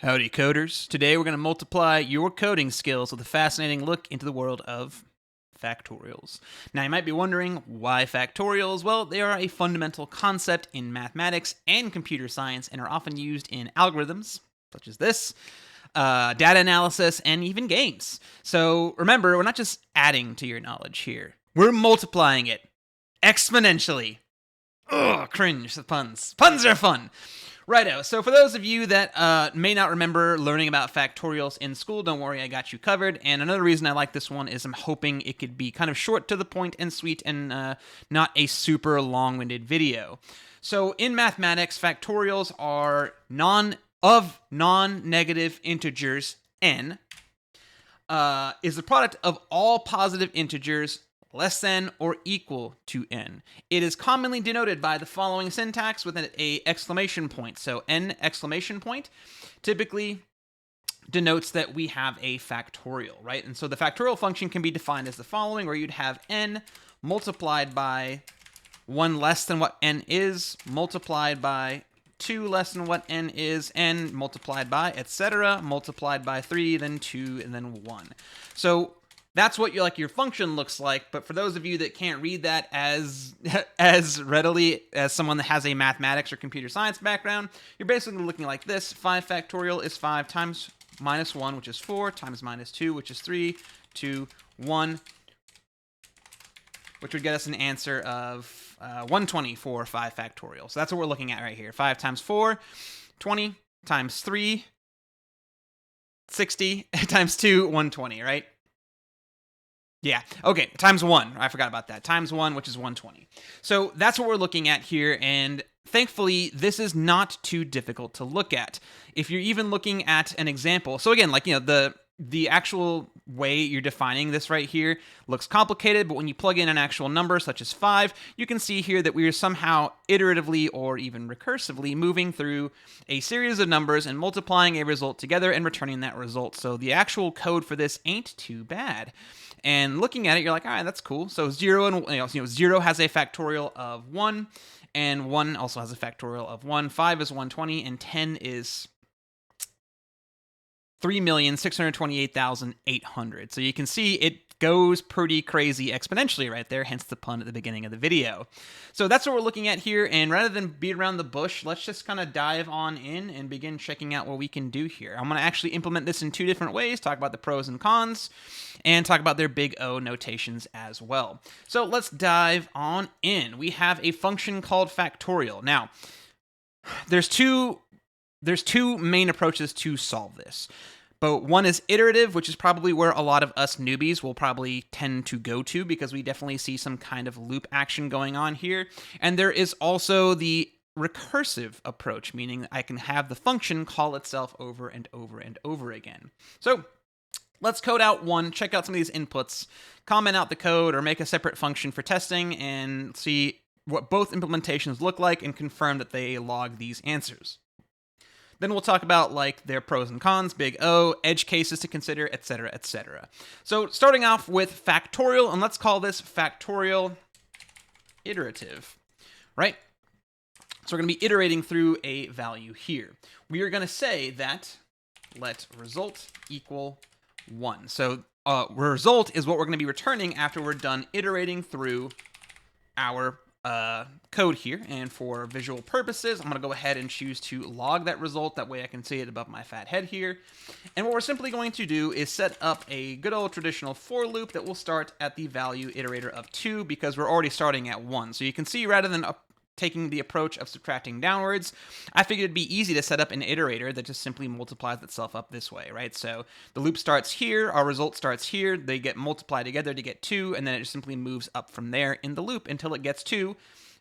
Howdy coders. Today we're going to multiply your coding skills with a fascinating look into the world of factorials. Now you might be wondering, why factorials? Well, they are a fundamental concept in mathematics and computer science and are often used in algorithms, such as this, data analysis, and even games. So remember, we're not just adding to your knowledge here. We're multiplying it exponentially. Ugh, cringe, the puns. Puns are fun. Righto, so for those of you that may not remember learning about factorials in school, don't worry, I got you covered. And another reason I like this one is I'm hoping it could be kind of short to the point and sweet and not a super long-winded video. So in mathematics, factorials are non-negative integers. N is the product of all positive integers less than or equal to n. It is commonly denoted by the following syntax with an exclamation point. So n exclamation point typically denotes that we have a factorial, right? And so the factorial function can be defined as the following, where you'd have n multiplied by 1 less than what n is, multiplied by 2 less than what n is, n multiplied by, etc., multiplied by 3, then 2, and then 1. So that's what your function looks like, but for those of you that can't read that as readily as someone that has a mathematics or computer science background, you're basically looking like this. 5 factorial is 5 times minus 1, which is 4, times minus 2, which is 3, 2, 1, which would get us an answer of 120 for 5 factorial. So that's what we're looking at right here. 5 times 4, 20, times 3, 60, times 2, 120, right? Yeah, okay, times 1. I forgot about that. Times 1, which is 120. So that's what we're looking at here, and thankfully, this is not too difficult to look at. If you're even looking at an example, so again, the actual way you're defining this right here looks complicated, but when you plug in an actual number, such as 5, you can see here that we are somehow iteratively or even recursively moving through a series of numbers and multiplying a result together and returning that result. So the actual code for this ain't too bad. And looking at it, you're like, all right, that's cool. So 0 and 0 has a factorial of 1, and 1 also has a factorial of 1. 5 is 120, and 10 is 3,628,800. So you can see it goes pretty crazy exponentially right there, hence the pun at the beginning of the video. So that's what we're looking at here, and rather than beat around the bush, let's just kind of dive on in and begin checking out what we can do here. I'm going to actually implement this in 2 different ways, talk about the pros and cons, and talk about their big O notations as well. So let's dive on in. We have a function called factorial. Now, there's two main approaches to solve this. But one is iterative, which is probably where a lot of us newbies will probably tend to go to because we definitely see some kind of loop action going on here. And there is also the recursive approach, meaning I can have the function call itself over and over and over again. So let's code out one, check out some of these inputs, comment out the code, or make a separate function for testing and see what both implementations look like and confirm that they log these answers. Then we'll talk about their pros and cons, big O, edge cases to consider, etc., etc. So starting off with factorial, and let's call this factorial iterative, right? So we're going to be iterating through a value here. We are going to say that let result equal 1. So result is what we're going to be returning after we're done iterating through our code here, and for visual purposes, I'm going to go ahead and choose to log that result. That way I can see it above my fat head here. And what we're simply going to do is set up a good old traditional for loop that will start at the value iterator of 2 because we're already starting at 1. So you can see rather than taking the approach of subtracting downwards, I figured it'd be easy to set up an iterator that just simply multiplies itself up this way, right? So the loop starts here, our result starts here, they get multiplied together to get 2, and then it just simply moves up from there in the loop until it gets 2,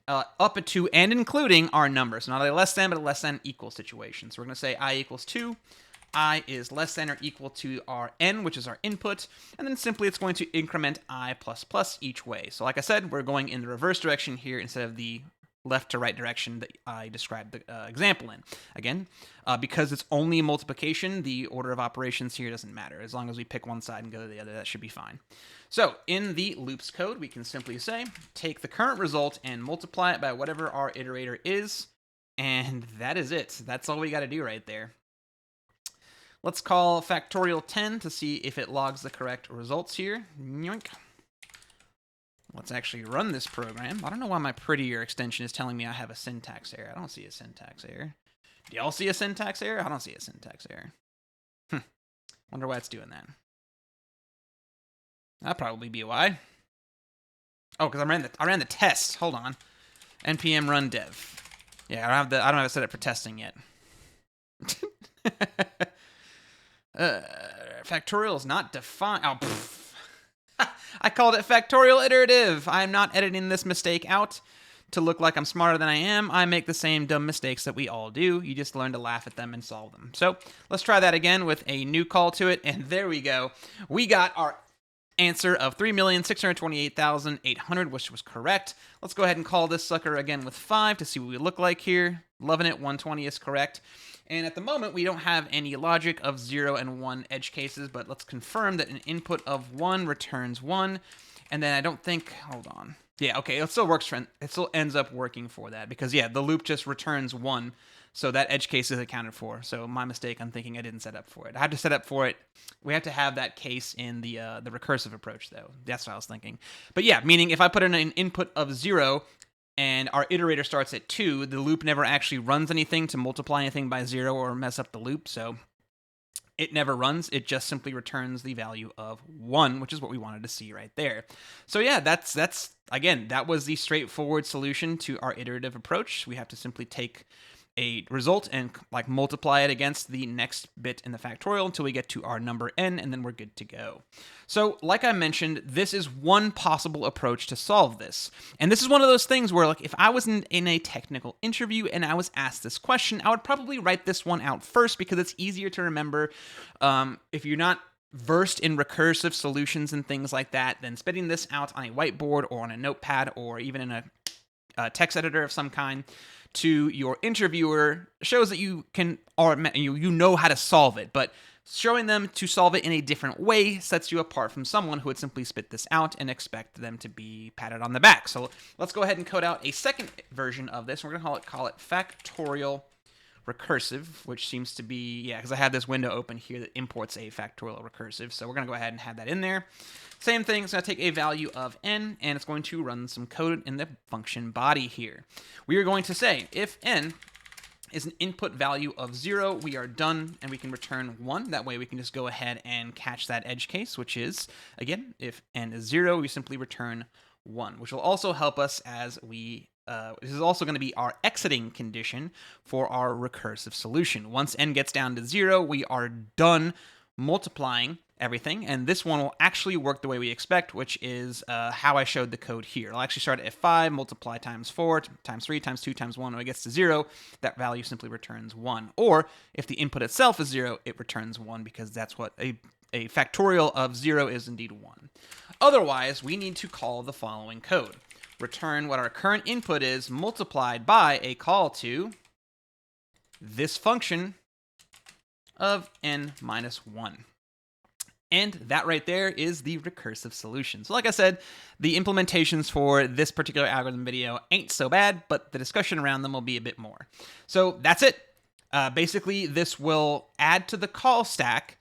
up at 2, and including our number. So not a less than, but a less than equal situation. So we're going to say I equals 2, I is less than or equal to our n, which is our input, and then simply it's going to increment I plus plus each way. So like I said, we're going in the reverse direction here instead of the left to right direction that I described the example in. Again, because it's only multiplication, the order of operations here doesn't matter. As long as we pick one side and go to the other, that should be fine. So in the loops code, we can simply say, take the current result and multiply it by whatever our iterator is, and that is it. That's all we got to do right there. Let's call factorial 10 to see if it logs the correct results here. Yoink. Let's actually run this program. I don't know why my prettier extension is telling me I have a syntax error. I don't see a syntax error. Do y'all see a syntax error? I don't see a syntax error. Wonder why it's doing that. That'd probably be why. Oh, because I ran the test. Hold on. npm run dev. Yeah, I don't have it set up for testing yet. Factorial is not defined. Oh, pfft. I called it factorial iterative. I'm not editing this mistake out to look like I'm smarter than I am. I make the same dumb mistakes that we all do. You just learn to laugh at them and solve them. So let's try that again with a new call to it. And there we go. We got our answer of 3,628,800, which was correct. Let's go ahead and call this sucker again with 5 to see what we look like here. Loving it. 120 is correct. And at the moment, we don't have any logic of 0 and 1 edge cases, but let's confirm that an input of 1 returns 1. And then I don't think, hold on. Yeah, okay, it still works for, it still ends up working for that because, yeah, the loop just returns 1. So that edge case is accounted for. So my mistake, I'm thinking I didn't set up for it. I have to set up for it. We have to have that case in the recursive approach, though. That's what I was thinking. But yeah, meaning if I put in an input of 0, and our iterator starts at 2, the loop never actually runs anything to multiply anything by 0 or mess up the loop, so it never runs. It just simply returns the value of 1, which is what we wanted to see right there. So yeah, that's again, that was the straightforward solution to our iterative approach. We have to simply take a result and like multiply it against the next bit in the factorial until we get to our number n, and then we're good to go. So like I mentioned, this is one possible approach to solve this. And this is one of those things where like if I was in a technical interview and I was asked this question, I would probably write this one out first because it's easier to remember. If you're not versed in recursive solutions and things like that, then spitting this out on a whiteboard or on a notepad or even in a text editor of some kind to your interviewer shows that you can, or you know how to solve it, but showing them to solve it in a different way sets you apart from someone who would simply spit this out and expect them to be patted on the back. So let's go ahead and code out a second version of this. We're going to call it factorial recursive, which seems to be, yeah, because I have this window open here that imports a factorial recursive. So we're going to go ahead and have that in there. Same thing, it's going to take a value of n, and it's going to run some code in the function body here. We are going to say, if n is an input value of 0, we are done, and we can return 1. That way we can just go ahead and catch that edge case, which is, again, if n is 0, we simply return 1, which will also help us as we this is also going to be our exiting condition for our recursive solution. Once n gets down to 0, we are done multiplying everything, and this one will actually work the way we expect, which is how I showed the code here. I'll actually start at 5, multiply times 4, times 3, times 2, times 1. When it gets to 0, that value simply returns 1. Or if the input itself is 0, it returns 1 because that's what a factorial of 0 is indeed 1. Otherwise, we need to call the following code. Return what our current input is multiplied by a call to this function of n minus 1. And that right there is the recursive solution. So like I said, the implementations for this particular algorithm video ain't so bad, but the discussion around them will be a bit more. So that's it. Basically, this will add to the call stack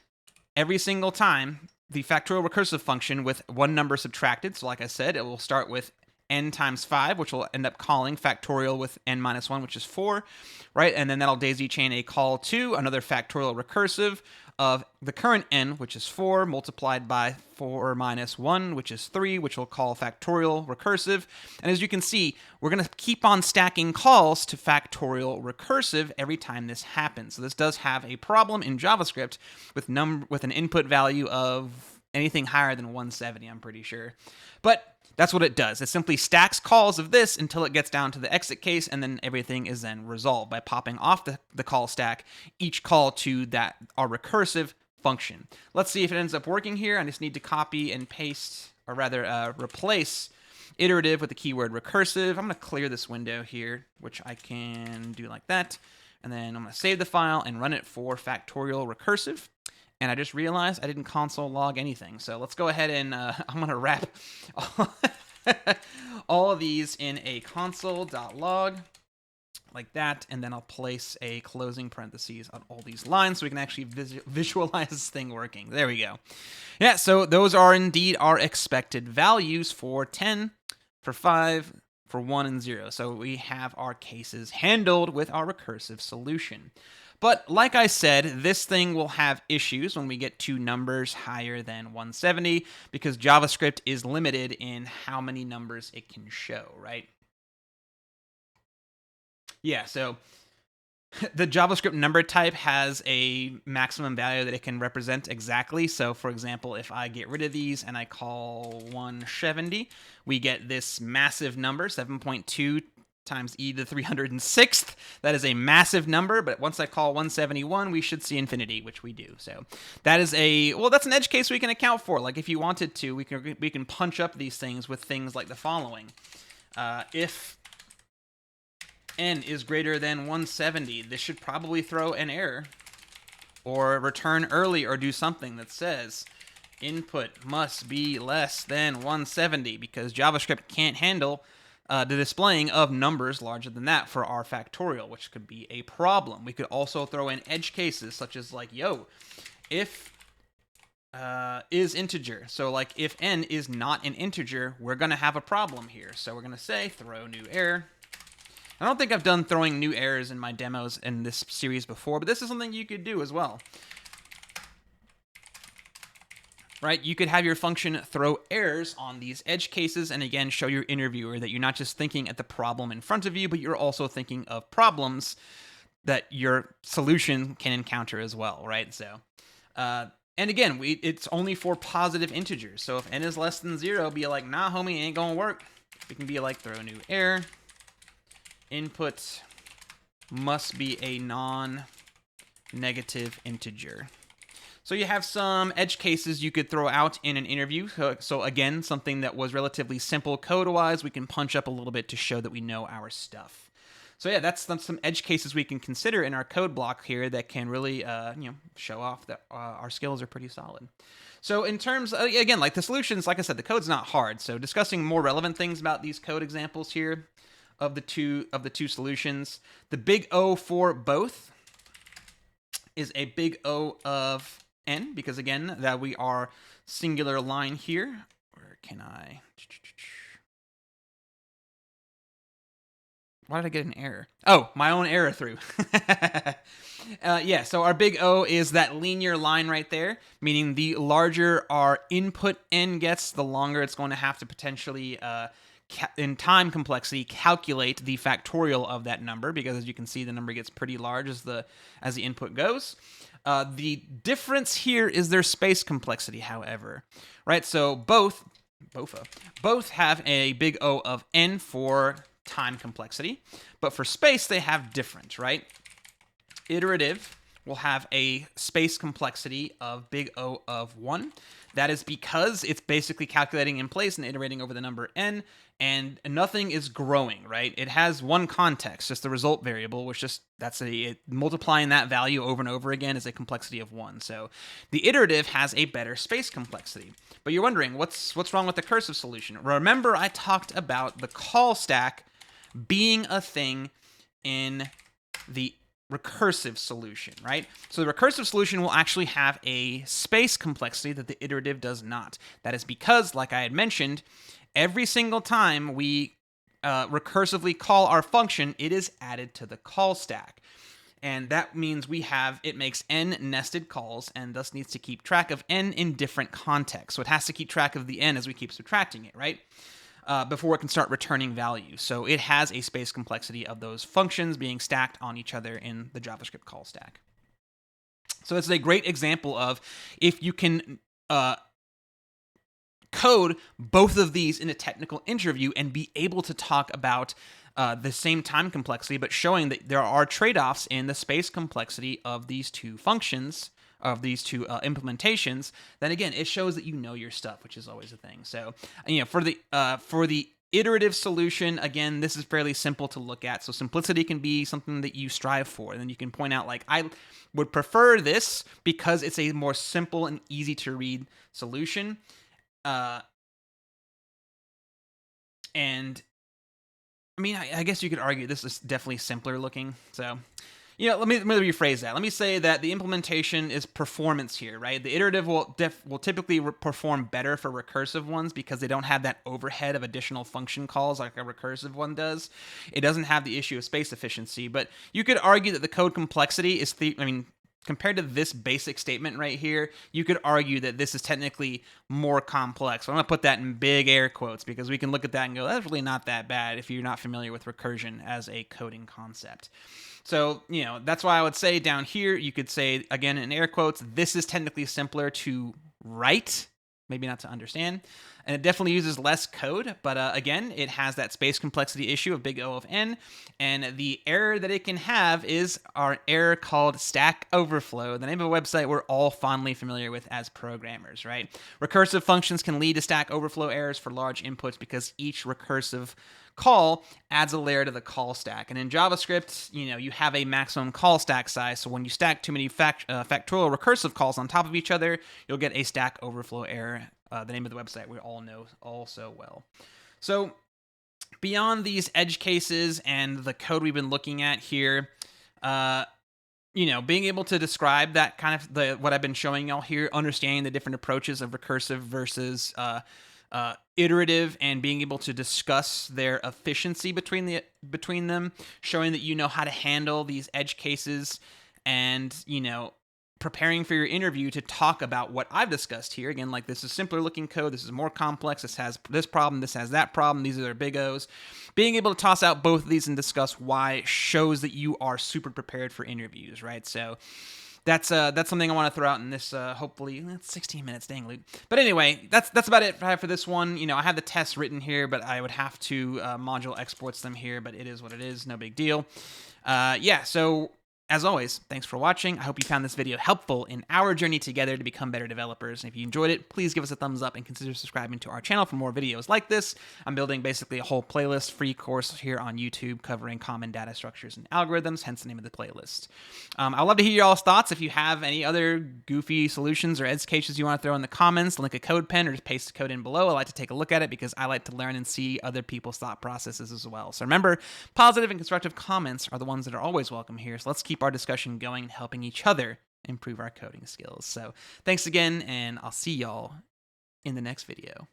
every single time the factorial recursive function with one number subtracted. So like I said, it will start with n times 5, which will end up calling factorial with n minus 1, which is 4, right? And then that'll daisy chain a call to another factorial recursive of the current n, which is 4, multiplied by 4 minus 1, which is 3, which will call factorial recursive. And as you can see, we're going to keep on stacking calls to factorial recursive every time this happens. So this does have a problem in JavaScript with an input value of anything higher than 170, I'm pretty sure. But that's what it does. It simply stacks calls of this until it gets down to the exit case, and then everything is then resolved by popping off the call stack each call to that our recursive function. Let's see if it ends up working here. I just need to copy and paste, or rather replace iterative with the keyword recursive. I'm going to clear this window here, which I can do like that. And then I'm going to save the file and run it for factorial recursive. And I just realized I didn't console log anything. So let's go ahead and I'm going to wrap all of these in a console.log. like that, and then I'll place a closing parentheses on all these lines so we can actually visualize this thing working. There we go. Yeah, so those are indeed our expected values for 10, for 5, for 1, and 0. So we have our cases handled with our recursive solution. But like I said, this thing will have issues when we get to numbers higher than 170 because JavaScript is limited in how many numbers it can show, right? Yeah, so the JavaScript number type has a maximum value that it can represent exactly. So for example, if I get rid of these and I call 170, we get this massive number, 7.2 times e to the 306th. That is a massive number, but once I call 171, we should see infinity, which we do. So that is that's an edge case we can account for. Like if you wanted to, we can punch up these things with things like the following. If n is greater than 170, this should probably throw an error or return early or do something that says input must be less than 170 because JavaScript can't handle the displaying of numbers larger than that for our factorial, which could be a problem. We could also throw in edge cases such as like, if is integer. So like if n is not an integer, we're going to have a problem here. So we're going to say throw new error. I don't think I've done throwing new errors in my demos in this series before, but this is something you could do as well. Right? You could have your function throw errors on these edge cases and again show your interviewer that you're not just thinking at the problem in front of you, but you're also thinking of problems that your solution can encounter as well, right? So, and again, it's only for positive integers. So if n is less than 0, be like, nah, homie, ain't gonna work. We can be like, throw new error. Input must be a non-negative integer. So you have some edge cases you could throw out in an interview. So again, something that was relatively simple code-wise, we can punch up a little bit to show that we know our stuff. So yeah, that's some edge cases we can consider in our code block here that can really show off that our skills are pretty solid. So in terms, again, like the solutions, like I said, the code's not hard. So discussing more relevant things about these code examples here of the two solutions, the big O for both is a big O of n, because again, that we are singular line here. Where can I? Why did I get an error? Oh, my own error through. Yeah, so our big O is that linear line right there, meaning the larger our input n gets, the longer it's going to have to potentially, in time complexity, calculate the factorial of that number, because as you can see, the number gets pretty large as the input goes. The difference here is their space complexity, however, right? So both have a big O of n for time complexity, but for space they have different, right? Iterative will have a space complexity of big O of 1. That is because it's basically calculating in place and iterating over the number n, and nothing is growing, right? It has one context, just the result variable, which multiplying that value over and over again is a complexity of 1. So the iterative has a better space complexity. But you're wondering, what's wrong with the recursive solution? Remember I talked about the call stack being a thing in the recursive solution, right? So the recursive solution will actually have a space complexity that the iterative does not. That is because, like I had mentioned, every single time we recursively call our function, it is added to the call stack. And that means it makes n nested calls and thus needs to keep track of n in different contexts. So it has to keep track of the n as we keep subtracting it, right? Before it can start returning value. So it has a space complexity of those functions being stacked on each other in the JavaScript call stack. So it's a great example of if you can code both of these in a technical interview and be able to talk about the same time complexity, but showing that there are trade-offs in the space complexity of these two functions, of these two implementations, then again, it shows that you know your stuff, which is always a thing. So, for the iterative solution, again, this is fairly simple to look at. So simplicity can be something that you strive for. And then you can point out, like, I would prefer this because it's a more simple and easy to read solution. And I mean, I guess you could argue this is definitely simpler looking. So, let me rephrase that. Let me say that the implementation is performance here, right? The iterative will typically perform better for recursive ones because they don't have that overhead of additional function calls like a recursive one does. It doesn't have the issue of space efficiency, but you could argue that the code complexity is compared to this basic statement right here, you could argue that this is technically more complex. So I'm going to put that in big air quotes because we can look at that and go, that's really not that bad if you're not familiar with recursion as a coding concept. So, that's why I would say down here, you could say, again, in air quotes, this is technically simpler to write, maybe not to understand. And it definitely uses less code, but again, it has that space complexity issue of big O of n. And the error that it can have is our error called Stack Overflow, the name of a website we're all fondly familiar with as programmers, right? Recursive functions can lead to Stack Overflow errors for large inputs because each recursive call adds a layer to the call stack. And in JavaScript, you have a maximum call stack size. So when you stack too many factorial recursive calls on top of each other, you'll get a Stack Overflow error, the name of the website we all know all so well. So beyond these edge cases and the code we've been looking at here, being able to describe that kind of what I've been showing y'all here, understanding the different approaches of recursive versus iterative, and being able to discuss their efficiency between them, showing that you know how to handle these edge cases, and preparing for your interview to talk about what I've discussed here. Again, like, this is simpler looking code, this is more complex, this has this problem, this has that problem, these are their big O's. Being able to toss out both of these and discuss why shows that you are super prepared for interviews, right? So that's something I want to throw out in this, hopefully, that's 16 minutes, dang, Luke. But anyway, that's about it for this one. I have the tests written here, but I would have to module exports them here, but it is what it is, no big deal. So as always, thanks for watching. I hope you found this video helpful in our journey together to become better developers. And if you enjoyed it, please give us a thumbs up and consider subscribing to our channel for more videos like this. I'm building basically a whole playlist, free course here on YouTube covering common data structures and algorithms, hence the name of the playlist. I'd love to hear y'all's thoughts. If you have any other goofy solutions or edge cases you want to throw in the comments, link a code pen or just paste the code in below. I like to take a look at it because I like to learn and see other people's thought processes as well. So remember, positive and constructive comments are the ones that are always welcome here. So let's keep our discussion going and helping each other improve our coding skills. So thanks again, and I'll see y'all in the next video.